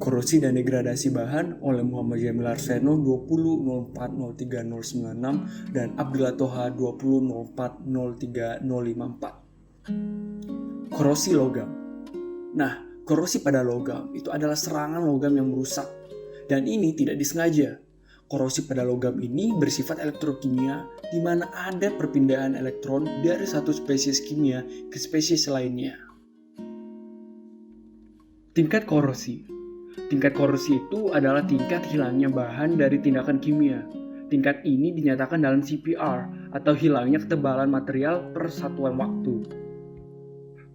Korosi dan degradasi bahan oleh Muhammad Jamil Arseno 20.04.03.096 dan Abdullah Toha 20.04.03.054. Korosi logam. Nah, korosi pada logam itu adalah serangan logam yang merusak, dan ini tidak disengaja. Korosi pada logam ini bersifat elektrokimia, di mana ada perpindahan elektron dari satu spesies kimia ke spesies lainnya. Tingkat korosi. Tingkat korosi itu adalah tingkat hilangnya bahan dari tindakan kimia. Tingkat ini dinyatakan dalam CPR atau hilangnya ketebalan material per satuan waktu.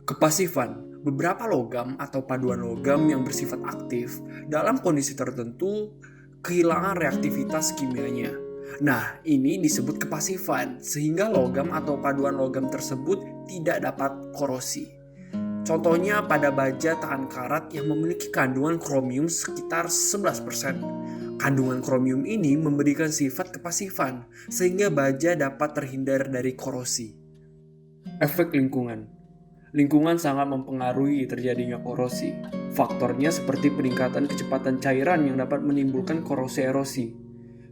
Kepasifan. Beberapa logam atau paduan logam yang bersifat aktif dalam kondisi tertentu kehilangan reaktivitas kimianya. Nah, ini disebut kepasifan, sehingga logam atau paduan logam tersebut tidak dapat korosi. Contohnya pada baja tahan karat yang memiliki kandungan kromium sekitar 11%. Kandungan kromium ini memberikan sifat kepasifan, sehingga baja dapat terhindar dari korosi. Efek lingkungan. Lingkungan sangat mempengaruhi terjadinya korosi. Faktornya seperti peningkatan kecepatan cairan yang dapat menimbulkan korosi erosi.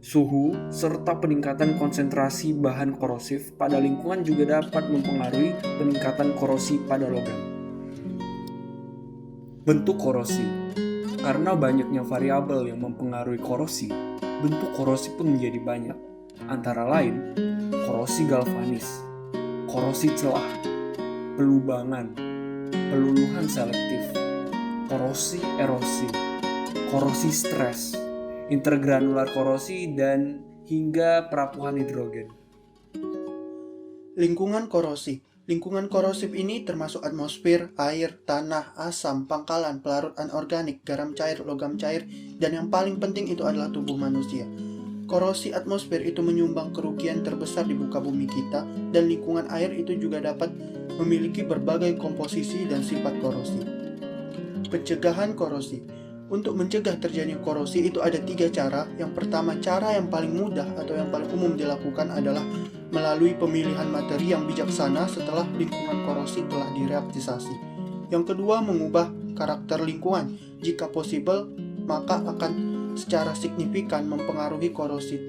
Suhu serta peningkatan konsentrasi bahan korosif pada lingkungan juga dapat mempengaruhi peningkatan korosi pada logam. Bentuk korosi. Karena banyaknya variabel yang mempengaruhi korosi, bentuk korosi pun menjadi banyak. Antara lain, korosi galvanis, korosi celah, pelubangan, peluluhan selektif, korosi erosi, korosi stres, intergranular korosi, dan hingga perapuhan hidrogen. Lingkungan korosi. Lingkungan korosif ini termasuk atmosfer, air, tanah, asam, pangkalan, pelarut anorganik, garam cair, logam cair, dan yang paling penting itu adalah tubuh manusia. Korosi atmosfer itu menyumbang kerugian terbesar di muka bumi kita, dan lingkungan air itu juga dapat memiliki berbagai komposisi dan sifat korosi. Pencegahan korosi. Untuk mencegah terjadinya korosi itu ada 3 cara. Yang pertama, cara yang paling mudah atau yang paling umum dilakukan adalah melalui pemilihan materi yang bijaksana setelah lingkungan korosi telah direaktisasi. Yang kedua, mengubah karakter lingkungan. Jika possible, maka akan secara signifikan mempengaruhi korosi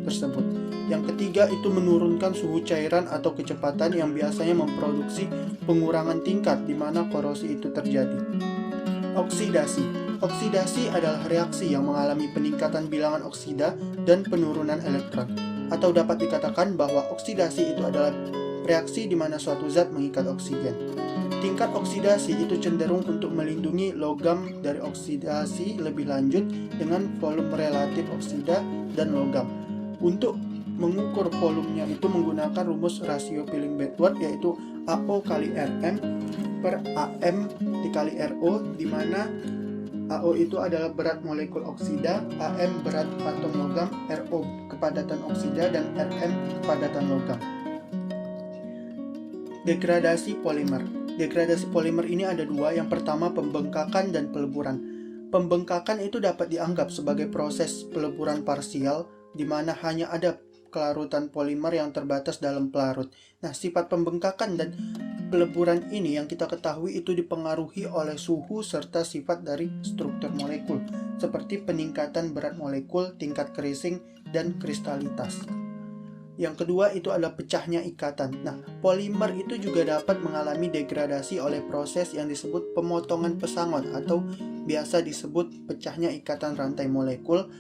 tersebut. Yang ketiga, itu menurunkan suhu cairan atau kecepatan yang biasanya memproduksi pengurangan tingkat di mana korosi itu terjadi. Oksidasi. Oksidasi adalah reaksi yang mengalami peningkatan bilangan oksida dan penurunan elektron. Atau dapat dikatakan bahwa oksidasi itu adalah reaksi di mana suatu zat mengikat oksigen. Tingkat oksidasi itu cenderung untuk melindungi logam dari oksidasi lebih lanjut dengan volume relatif oksida dan logam. Untuk mengukur volumenya itu menggunakan rumus rasio peeling backward, yaitu AO kali Rm per Am dikali Ro, di mana AO itu adalah berat molekul oksida, Am berat atom logam, Ro kepadatan oksida, dan Rm kepadatan logam. Degradasi polimer. Degradasi polimer ini ada 2. Yang pertama, pembengkakan dan peleburan. Pembengkakan itu dapat dianggap sebagai proses peleburan parsial, di mana hanya ada kelarutan polimer yang terbatas dalam pelarut. Nah, sifat pembengkakan dan peleburan ini yang kita ketahui itu dipengaruhi oleh suhu serta sifat dari struktur molekul, seperti peningkatan berat molekul, tingkat krising, dan kristalitas. Yang kedua itu adalah pecahnya ikatan. Nah, polimer itu juga dapat mengalami degradasi oleh proses yang disebut pemotongan pesangon atau biasa disebut pecahnya ikatan rantai molekul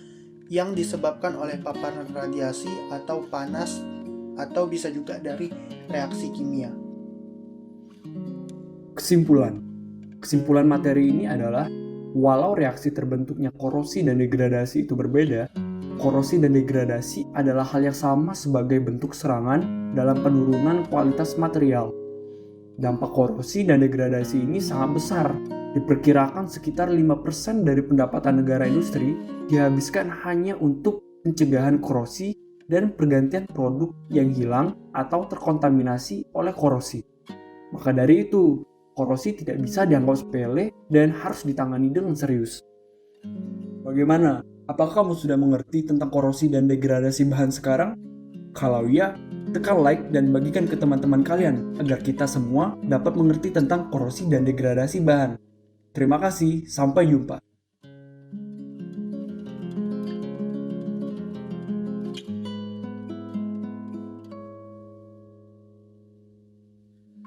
yang disebabkan oleh paparan radiasi atau panas, atau bisa juga dari reaksi kimia. Kesimpulan materi ini adalah, walau reaksi terbentuknya korosi dan degradasi itu berbeda, korosi dan degradasi adalah hal yang sama sebagai bentuk serangan dalam penurunan kualitas material. Dampak korosi dan degradasi ini sangat besar. Diperkirakan sekitar 5% dari pendapatan negara industri dihabiskan hanya untuk pencegahan korosi dan pergantian produk yang hilang atau terkontaminasi oleh korosi. Maka dari itu, korosi tidak bisa dianggap sepele dan harus ditangani dengan serius. Bagaimana? Apakah kamu sudah mengerti tentang korosi dan degradasi bahan sekarang? Kalau iya, tekan like dan bagikan ke teman-teman kalian agar kita semua dapat mengerti tentang korosi dan degradasi bahan. Terima kasih, sampai jumpa.